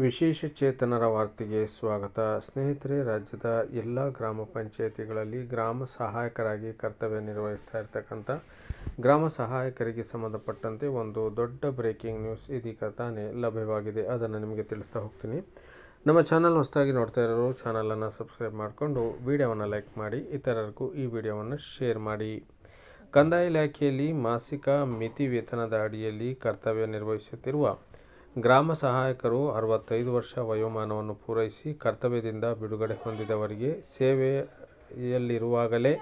ವಿಶೇಷ ಚೇತನರ ವಾರ್ತೆಗೆ ಸ್ವಾಗತ. ಸ್ನೇಹಿತರೆ, ರಾಜ್ಯದ ಎಲ್ಲ ಗ್ರಾಮ ಪಂಚಾಯಿತಿಗಳಲ್ಲಿ ಗ್ರಾಮ ಸಹಾಯಕರಾಗಿ ಕರ್ತವ್ಯ ನಿರ್ವಹಿಸ್ತಾ ಇರ್ತಕ್ಕಂಥ ಗ್ರಾಮ ಸಹಾಯಕರಿಗೆ ಸಂಬಂಧಪಟ್ಟಂತೆ ಒಂದು ದೊಡ್ಡ ಬ್ರೇಕಿಂಗ್ ನ್ಯೂಸ್ ಇದೀಗ ತಾನೇ ಲಭ್ಯವಾಗಿದೆ. ಅದನ್ನು ನಿಮಗೆ ತಿಳಿಸ್ತಾ ಹೋಗ್ತೀನಿ. ನಮ್ಮ ಚಾನಲ್ ಹೊಸದಾಗಿ ನೋಡ್ತಾ ಇರೋರು ಚಾನಲನ್ನು ಸಬ್ಸ್ಕ್ರೈಬ್ ಮಾಡಿಕೊಂಡು ವಿಡಿಯೋವನ್ನು ಲೈಕ್ ಮಾಡಿ, ಇತರರಿಗೂ ಈ ವಿಡಿಯೋವನ್ನು ಶೇರ್ ಮಾಡಿ. ಕಂದಾಯ ಇಲಾಖೆಯಲ್ಲಿ ಮಾಸಿಕ ಮಿತಿ ವೇತನದ ಅಡಿಯಲ್ಲಿ ಕರ್ತವ್ಯ ನಿರ್ವಹಿಸುತ್ತಿರುವ ಗ್ರಾಮ ಸಹಾಯಕರು 65 ವರ್ಷ ವಯೋಮಾನವನ್ನು ಪೂರೈಸಿ ಕರ್ತವ್ಯದಿಂದ ಬಿಡುಗಡೆ ಹೊಂದಿದವರಿಗೆ ಸೇವೆಯಲ್ಲಿರುವಾಗಲೇ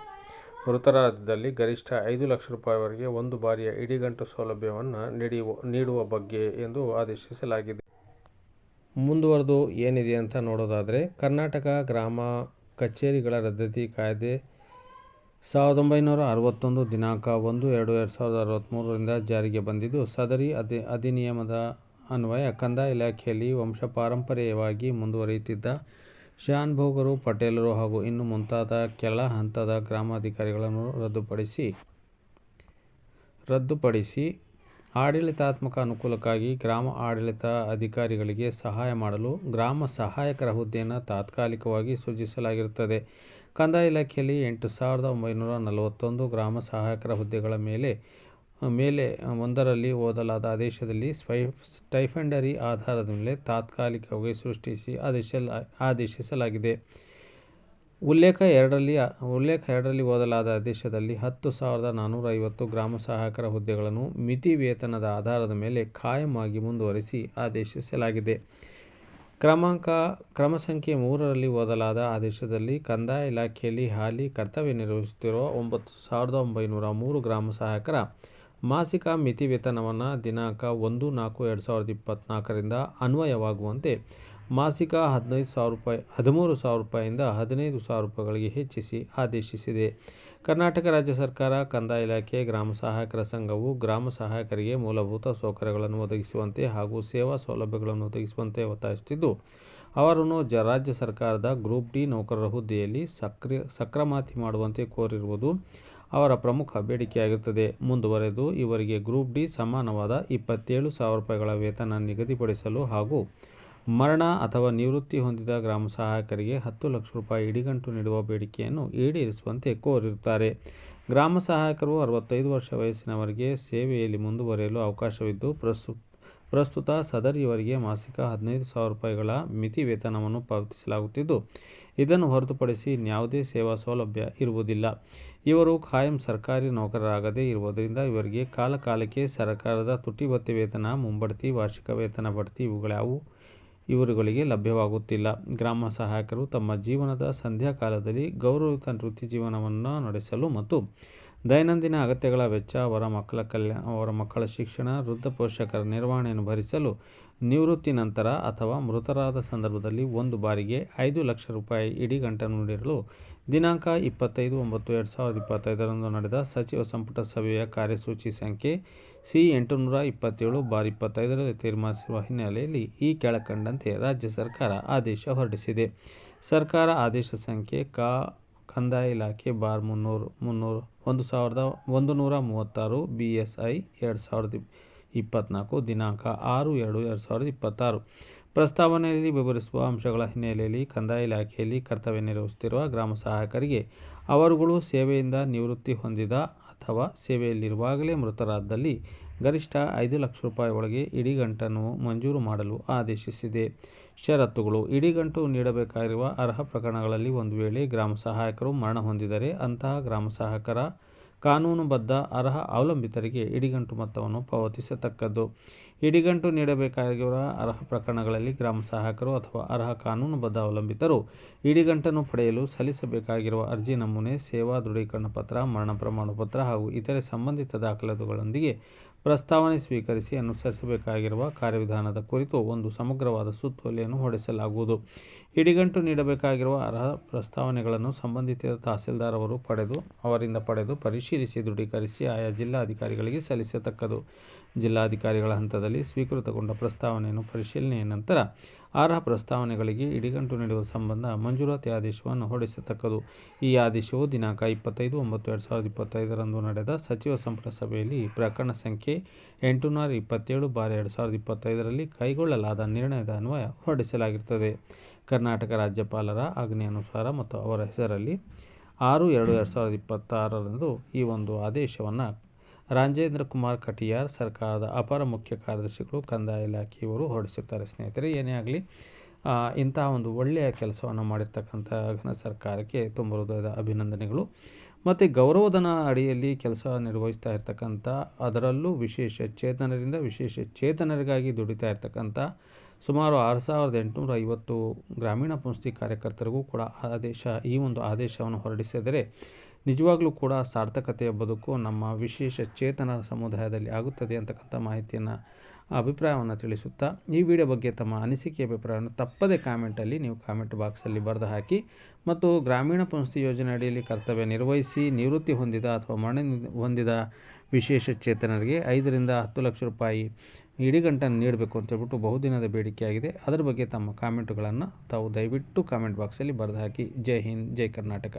ಮೃತರಾದಲ್ಲಿ ಗರಿಷ್ಠ 5 ಲಕ್ಷ ರೂಪಾಯಿವರೆಗೆ ಒಂದು ಬಾರಿಯ ಇಡಿಗಂಟು ಸೌಲಭ್ಯವನ್ನು ನೀಡುವ ಬಗ್ಗೆ ಎಂದು ಆದೇಶಿಸಲಾಗಿದೆ. ಮುಂದುವರೆದು ಏನಿದೆ ಅಂತ ನೋಡೋದಾದರೆ, ಕರ್ನಾಟಕ ಗ್ರಾಮ ಕಚೇರಿಗಳ ರದ್ದತಿ ಕಾಯ್ದೆ 1961 ದಿನಾಂಕ 1/2/2063ರಿಂದ ಜಾರಿಗೆ ಬಂದಿದ್ದು, ಸದರಿ ಅಧಿನಿಯಮದ ಅನ್ವಯ ಕಂದಾಯ ಇಲಾಖೆಯಲ್ಲಿ ವಂಶಪಾರಂಪರ್ಯವಾಗಿ ಮುಂದುವರಿಯುತ್ತಿದ್ದ ಶಾನುಭೋಗರು, ಪಟೇಲರು ಹಾಗೂ ಇನ್ನು ಮುಂತಾದ ಕೆಳ ಹಂತದ ಗ್ರಾಮಾಧಿಕಾರಿಗಳನ್ನು ರದ್ದುಪಡಿಸಿ ಆಡಳಿತಾತ್ಮಕ ಅನುಕೂಲಕ್ಕಾಗಿ ಗ್ರಾಮ ಆಡಳಿತ ಅಧಿಕಾರಿಗಳಿಗೆ ಸಹಾಯ ಮಾಡಲು ಗ್ರಾಮ ಸಹಾಯಕರ ಹುದ್ದೆಯನ್ನು ತಾತ್ಕಾಲಿಕವಾಗಿ ಸೃಜಿಸಲಾಗಿರುತ್ತದೆ. ಕಂದಾಯ ಇಲಾಖೆಯಲ್ಲಿ 8,941 ಗ್ರಾಮ ಸಹಾಯಕರ ಹುದ್ದೆಗಳ ಮೇಲೆ ಒಂದರಲ್ಲಿ ಓದಲಾದ ಆದೇಶದಲ್ಲಿ ಸ್ಟೈಫಂಡರಿ ಆಧಾರದ ಮೇಲೆ ತಾತ್ಕಾಲಿಕವಾಗಿ ಸೃಷ್ಟಿಸಿ ಆದೇಶಿಸಲಾಗಿದೆ. ಉಲ್ಲೇಖ 2ರಲ್ಲಿ ಓದಲಾದ ಆದೇಶದಲ್ಲಿ 10,450 ಗ್ರಾಮ ಸಹಾಯಕರ ಹುದ್ದೆಗಳನ್ನು ಮಿತಿ ವೇತನದ ಆಧಾರದ ಮೇಲೆ ಕಾಯಂ ಆಗಿ ಮುಂದುವರಿಸಿ ಆದೇಶಿಸಲಾಗಿದೆ. ಕ್ರಮ ಸಂಖ್ಯೆ 3ರಲ್ಲಿ ಓದಲಾದ ಆದೇಶದಲ್ಲಿ ಕಂದಾಯ ಇಲಾಖೆಯಲ್ಲಿ ಹಾಲಿ ಕರ್ತವ್ಯ ನಿರ್ವಹಿಸುತ್ತಿರುವ 9,903 ಗ್ರಾಮ ಸಹಾಯಕರ ಮಾಸಿಕ ಮಿತಿ ವೇತನವನ್ನು ದಿನಾಂಕ 1/4/2024ರಿಂದ ಅನ್ವಯವಾಗುವಂತೆ ಮಾಸಿಕ 13,000 ರೂಪಾಯಿಯಿಂದ 15,000 ರೂಪಾಯಿಗಳಿಗೆ ಹೆಚ್ಚಿಸಿ ಆದೇಶಿಸಿದೆ. ಕರ್ನಾಟಕ ರಾಜ್ಯ ಸರ್ಕಾರ, ಕಂದಾಯ ಇಲಾಖೆ, ಗ್ರಾಮ ಸಹಾಯಕರ ಸಂಘವು ಗ್ರಾಮ ಸಹಾಯಕರಿಗೆ ಮೂಲಭೂತ ಸೌಕರ್ಯಗಳನ್ನು ಒದಗಿಸುವಂತೆ ಹಾಗೂ ಸೇವಾ ಸೌಲಭ್ಯಗಳನ್ನು ಒದಗಿಸುವಂತೆ ಒತ್ತಾಯಿಸುತ್ತಿದ್ದು, ಅವರನ್ನು ರಾಜ್ಯ ಸರ್ಕಾರದ ಗ್ರೂಪ್ ಡಿ ನೌಕರರ ಹುದ್ದೆಯಲ್ಲಿ ಸಕ್ರಮಾತಿ ಮಾಡುವಂತೆ ಕೋರಿರುವುದು ಅವರ ಪ್ರಮುಖ ಬೇಡಿಕೆಯಾಗಿರುತ್ತದೆ. ಮುಂದುವರೆದು ಇವರಿಗೆ ಗ್ರೂಪ್ ಡಿ ಸಮಾನವಾದ 27,000 ರೂಪಾಯಿಗಳ ವೇತನ ನಿಗದಿಪಡಿಸಲು ಹಾಗೂ ಮರಣ ಅಥವಾ ನಿವೃತ್ತಿ ಹೊಂದಿದ ಗ್ರಾಮ ಸಹಾಯಕರಿಗೆ 10 ಲಕ್ಷ ರೂಪಾಯಿ ಇಡಿಗಂಟು ನೀಡುವ ಬೇಡಿಕೆಯನ್ನು ಈಡೇರಿಸುವಂತೆ ಕೋರಿರುತ್ತಾರೆ. ಗ್ರಾಮ ಸಹಾಯಕರು 65 ವರ್ಷ ವಯಸ್ಸಿನವರೆಗೆ ಸೇವೆಯಲ್ಲಿ ಮುಂದುವರಿಯಲು ಅವಕಾಶವಿದ್ದು, ಪ್ರಸ್ತುತ ಸದರಿಯವರಿಗೆ ಮಾಸಿಕ 15,000 ರೂಪಾಯಿಗಳ ಮಿತಿ ವೇತನವನ್ನು ಪಾವತಿಸಲಾಗುತ್ತಿದ್ದು, ಇದನ್ನು ಹೊರತುಪಡಿಸಿ ಇನ್ಯಾವುದೇ ಸೇವಾ ಸೌಲಭ್ಯ ಇರುವುದಿಲ್ಲ. ಇವರು ಕಾಯಂ ಸರ್ಕಾರಿ ನೌಕರರಾಗದೇ ಇರುವುದರಿಂದ ಇವರಿಗೆ ಕಾಲಕಾಲಕ್ಕೆ ಸರ್ಕಾರದ ತುಟ್ಟಿ ಭತ್ಯೆ ವೇತನ, ಮುಂಬಡ್ತಿ, ವಾರ್ಷಿಕ ವೇತನ ಬಡ್ತಿ ಇವುಗಳ್ಯಾವೂ ಇವರುಗಳಿಗೆ ಲಭ್ಯವಾಗುತ್ತಿಲ್ಲ. ಗ್ರಾಮ ಸಹಾಯಕರು ತಮ್ಮ ಜೀವನದ ಸಂಧ್ಯಾಕಾಲದಲ್ಲಿ ಗೌರವಯುತ ವೃತ್ತಿ ಜೀವನವನ್ನು ನಡೆಸಲು ಮತ್ತು ದೈನಂದಿನ ಅಗತ್ಯಗಳ ವೆಚ್ಚ, ಅವರ ಮಕ್ಕಳ ಶಿಕ್ಷಣ, ವೃದ್ಧ ಪೋಷಕರ ನಿರ್ವಹಣೆಯನ್ನು ಭರಿಸಲು ನಿವೃತ್ತಿ ನಂತರ ಅಥವಾ ಮೃತರಾದ ಸಂದರ್ಭದಲ್ಲಿ ಒಂದು ಬಾರಿಗೆ 5 ಲಕ್ಷ ರೂಪಾಯಿ ಇಡಿಗಂಟನ್ನು ನೀಡಲು ದಿನಾಂಕ 25/9/2025ರಂದು ನಡೆದ ಸಚಿವ ಸಂಪುಟ ಸಭೆಯ ಕಾರ್ಯಸೂಚಿ ಸಂಖ್ಯೆ C-827/25ರಲ್ಲಿ ತೀರ್ಮಾನಿಸಿರುವ ಹಿನ್ನೆಲೆಯಲ್ಲಿ ಈ ಕೆಳಕಂಡಂತೆ ರಾಜ್ಯ ಸರ್ಕಾರ ಆದೇಶ ಹೊರಡಿಸಿದೆ. ಸರ್ಕಾರ ಆದೇಶ ಸಂಖ್ಯೆ ಕಂದಾಯ ಇಲಾಖೆ ಬಾರ್ 136 BSI 2024 ದಿನಾಂಕ 6/2/2026 ಪ್ರಸ್ತಾವನೆಯಲ್ಲಿ ವಿವರಿಸುವ ಅಂಶಗಳ ಹಿನ್ನೆಲೆಯಲ್ಲಿ ಕಂದಾಯ ಇಲಾಖೆಯಲ್ಲಿ ಕರ್ತವ್ಯ ನಿರ್ವಹಿಸುತ್ತಿರುವ ಗ್ರಾಮ ಸಹಾಯಕರಿಗೆ ಅವರುಗಳು ಸೇವೆಯಿಂದ ನಿವೃತ್ತಿ ಹೊಂದಿದ ಅಥವಾ ಸೇವೆಯಲ್ಲಿರುವಾಗಲೇ ಮೃತರಾದಲ್ಲಿ ಗರಿಷ್ಠ 5 ಲಕ್ಷ ರೂಪಾಯಿ ಒಳಗೆ ಇಡಿಗಂಟನ್ನು ಮಂಜೂರು ಮಾಡಲು ಆದೇಶಿಸಿದೆ. ಷರತ್ತುಗಳು: ಇಡಿಗಂಟು ನೀಡಬೇಕಾಗಿರುವ ಅರ್ಹ ಪ್ರಕರಣಗಳಲ್ಲಿ ಒಂದು ವೇಳೆ ಗ್ರಾಮ ಸಹಾಯಕರು ಮರಣ ಹೊಂದಿದರೆ ಅಂತಹ ಗ್ರಾಮ ಸಹಾಯಕರ ಕಾನೂನುಬದ್ಧ ಅರ್ಹ ಅವಲಂಬಿತರಿಗೆ ಇಡಿಗಂಟು ಮೊತ್ತವನ್ನು ಪಾವತಿಸತಕ್ಕದ್ದು. ಇಡಿಗಂಟು ನೀಡಬೇಕಾಗಿರುವ ಅರ್ಹ ಪ್ರಕರಣಗಳಲ್ಲಿ ಗ್ರಾಮ ಸಹಾಯಕರು ಅಥವಾ ಅರ್ಹ ಕಾನೂನುಬದ್ಧ ಅವಲಂಬಿತರು ಇಡಿಗಂಟನ್ನು ಪಡೆಯಲು ಸಲ್ಲಿಸಬೇಕಾಗಿರುವ ಅರ್ಜಿ ನಮೂನೆ, ಸೇವಾ ದೃಢೀಕರಣ ಪತ್ರ, ಮರಣ ಪ್ರಮಾಣ ಪತ್ರ ಹಾಗೂ ಇತರೆ ಸಂಬಂಧಿತ ದಾಖಲಾತಿಗಳೊಂದಿಗೆ ಪ್ರಸ್ತಾವನೆ ಸ್ವೀಕರಿಸಿ ಅನುಸರಿಸಬೇಕಾಗಿರುವ ಕಾರ್ಯವಿಧಾನದ ಕುರಿತು ಒಂದು ಸಮಗ್ರವಾದ ಸುತ್ತೋಲೆಯನ್ನು ಹೊರಡಿಸಲಾಗುವುದು. ಇಡಿಗಂಟು ನೀಡಬೇಕಾಗಿರುವ ಅರ್ಹ ಪ್ರಸ್ತಾವನೆಗಳನ್ನು ಸಂಬಂಧಿತ ತಹಸೀಲ್ದಾರ್ ಅವರು ಅವರಿಂದ ಪಡೆದು ಪರಿಶೀಲಿಸಿ ದೃಢೀಕರಿಸಿ ಆಯಾ ಜಿಲ್ಲಾಧಿಕಾರಿಗಳಿಗೆ ಸಲ್ಲಿಸತಕ್ಕದ್ದು. ಜಿಲ್ಲಾಧಿಕಾರಿಗಳ ಹಂತದಲ್ಲಿ ಸ್ವೀಕೃತಗೊಂಡ ಪ್ರಸ್ತಾವನೆಯನ್ನು ಪರಿಶೀಲನೆಯ ನಂತರ ಅರ್ಹ ಪ್ರಸ್ತಾವನೆಗಳಿಗೆ ಇಡಿಗಂಟು ನೀಡುವ ಸಂಬಂಧ ಮಂಜೂರಾತಿ ಆದೇಶವನ್ನು ಹೊರಡಿಸತಕ್ಕದ್ದು. ಈ ಆದೇಶವು ದಿನಾಂಕ 25/1/2025 ನಡೆದ ಸಚಿವ ಸಂಪುಟ ಸಭೆಯಲ್ಲಿ ಪ್ರಕರಣ ಸಂಖ್ಯೆ 827/2025 ಕೈಗೊಳ್ಳಲಾದ ನಿರ್ಣಯದ ಅನ್ವಯ ಹೊರಡಿಸಲಾಗಿರುತ್ತದೆ. ಕರ್ನಾಟಕ ರಾಜ್ಯಪಾಲರ ಆಜ್ಞೆಯನುಸಾರ ಮತ್ತು ಅವರ ಹೆಸರಲ್ಲಿ 6/2/2026 ಈ ಒಂದು ಆದೇಶವನ್ನು ರಾಜೇಂದ್ರ ಕುಮಾರ್ ಕಟಿಯಾರ್, ಸರ್ಕಾರದ ಅಪರ ಮುಖ್ಯ ಕಾರ್ಯದರ್ಶಿಗಳು, ಕಂದಾಯ ಇಲಾಖೆಯವರು ಹೊರಡಿಸಿರ್ತಾರೆ. ಸ್ನೇಹಿತರೆ, ಏನೇ ಆಗಲಿ ಇಂತಹ ಒಂದು ಒಳ್ಳೆಯ ಕೆಲಸವನ್ನು ಮಾಡಿರ್ತಕ್ಕಂಥ ಘನ ಸರ್ಕಾರಕ್ಕೆ ತುಂಬ ಹೃದಯದ ಅಭಿನಂದನೆಗಳು. ಮತ್ತು ಗೌರವಧನ ಅಡಿಯಲ್ಲಿ ಕೆಲಸ ನಿರ್ವಹಿಸ್ತಾ ಇರ್ತಕ್ಕಂಥ, ಅದರಲ್ಲೂ ವಿಶೇಷ ಚೇತನರಿಗಾಗಿ ದುಡಿತಾ ಇರ್ತಕ್ಕಂಥ ಸುಮಾರು 6850 ಗ್ರಾಮೀಣ ಪಂಚಾಯತಿ ಕಾರ್ಯಕರ್ತರಿಗೂ ಕೂಡ ಈ ಒಂದು ಆದೇಶವನ್ನು ಹೊರಡಿಸಿದರೆ ನಿಜವಾಗ್ಲೂ ಕೂಡ ಸಾರ್ಥಕತೆಯ ಬದುಕು ನಮ್ಮ ವಿಶೇಷ ಚೇತನ ಸಮುದಾಯದಲ್ಲಿ ಆಗುತ್ತದೆ ಅಂತಕ್ಕಂಥ ಅಭಿಪ್ರಾಯವನ್ನು ತಿಳಿಸುತ್ತಾ, ಈ ವಿಡಿಯೋ ಬಗ್ಗೆ ತಮ್ಮ ಅನಿಸಿಕೆ ಅಭಿಪ್ರಾಯವನ್ನು ತಪ್ಪದೇ ಕಾಮೆಂಟಲ್ಲಿ ನೀವು ಕಾಮೆಂಟ್ ಬಾಕ್ಸಲ್ಲಿ ಬರೆದು ಹಾಕಿ. ಮತ್ತು ಗ್ರಾಮೀಣ ಪಂಚಾಯತಿ ಯೋಜನೆ ಅಡಿಯಲ್ಲಿ ಕರ್ತವ್ಯ ನಿರ್ವಹಿಸಿ ನಿವೃತ್ತಿ ಹೊಂದಿದ ಅಥವಾ ಮರಣ ಹೊಂದಿದ ವಿಶೇಷ ಚೇತನರಿಗೆ 5ರಿಂದ 10 ಲಕ್ಷ ರೂಪಾಯಿ ಇಡಿಗಂಟನ್ನು ನೀಡಬೇಕು ಅಂತ ಹೇಳ್ಬಿಟ್ಟು ಬಹುದಿನದ ಬೇಡಿಕೆಯಾಗಿದೆ. ಅದರ ಬಗ್ಗೆ ತಮ್ಮ ಕಾಮೆಂಟುಗಳನ್ನು ತಾವು ದಯವಿಟ್ಟು ಕಾಮೆಂಟ್ ಬಾಕ್ಸಲ್ಲಿ ಬರೆದು ಹಾಕಿ. ಜೈ ಹಿಂದ್, ಜೈ ಕರ್ನಾಟಕ.